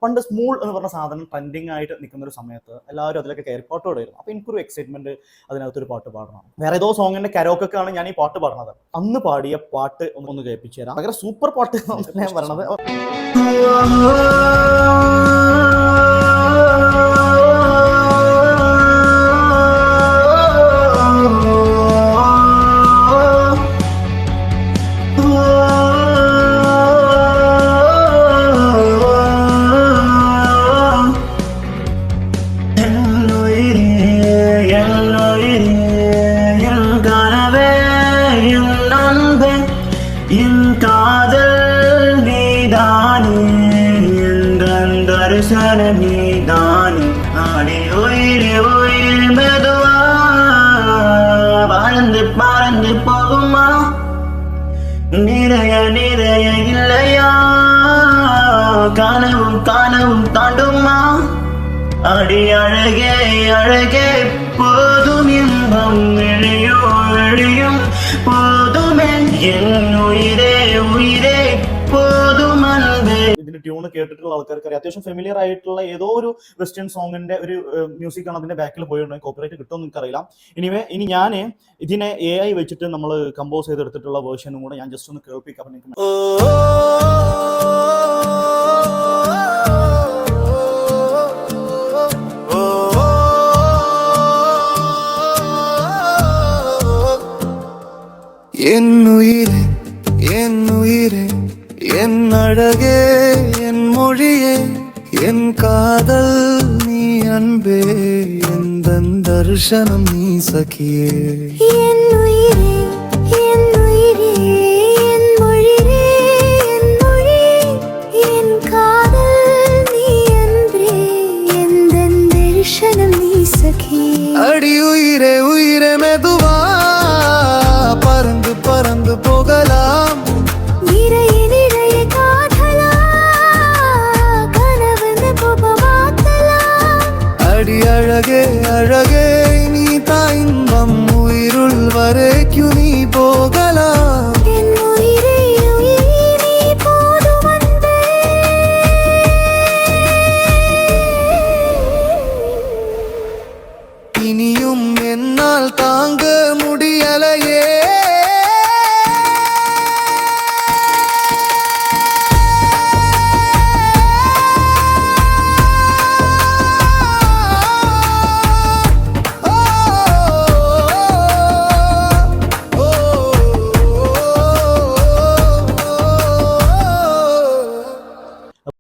പണ്ട് സ്മൂൾ എന്ന് പറഞ്ഞ സാധനം ട്രെൻഡിങ് ആയിട്ട് നിൽക്കുന്ന ഒരു സമയത്ത് എല്ലാവരും അതിലൊക്കെ കയറിപ്പാട്ടോടെ വരുന്നു. അപ്പോൾ എനിക്കൊരു എക്സൈറ്റ്മെന്റ് അതിനകത്തൊരു പാട്ട് പാടണം. വേറെ ഏതോ സോങ്ങിന്റെ കരോക്കൊക്കെയാണ് ഞാൻ ഈ പാട്ട് പാടുന്നത്. അന്ന് പാടിയ പാട്ട് ഒന്ന് കേൾപ്പിച്ചു തരാം. ഭയങ്കര സൂപ്പർ പാട്ട് ഞാൻ പറഞ്ഞത്. பறந்து பறந்து போகுமா நிறைய நிறைய இல்லையா கனவும் கனவும் தாண்டுமா அடி அழகே அழகே போதும் இன்பம் எழியும் எழியும் போதுமே என் உயிரே உயிரே போதும் அன்பே. ഇതിന്റെ ട്യൂണ് കേട്ടിട്ടുള്ള ആൾക്കാർക്ക് അറിയാം. അത്യാവശ്യം ഫെമിലിയർ ആയിട്ടുള്ള ഏതോ ഒരു വെസ്റ്റേൺ സോങ്ങിന്റെ ഒരു മ്യൂസിക് ആണ് അതിന്റെ ബാക്കിൽ പോയിട്ടുണ്ടെങ്കിൽ കോപ്പിറൈറ്റ് കിട്ടുമെന്ന് എനിക്കറിയില്ല. ഇനി ഞാൻ ഇതിനെ AI വെച്ചിട്ട് നമ്മൾ കമ്പോസ് ചെയ്തെടുത്തിട്ടുള്ള വേർഷനും കൂടെ ഞാൻ ജസ്റ്റ് ഒന്ന് കേൾപ്പിക്കാം. என்னுயிரே என்னுயிரே என் அழகே என் மொழியே என் காதல் நீ அன்பே எந்தன் தர்ஷனம் நீ சகியே. என்னுயிரே என்னுயிரே என் மொழியே என் மொழியே என் காதல் நீ அன்பே எந்தன் தர்ஷனம் நீ சகியே. அடி உயிரே உயிரே மெதுவா பறந்து பறந்து போகலாம் நிறைய நிறைய காதலா கனவுன்னு போக மாத்தலாம். அடி அழகே அழகே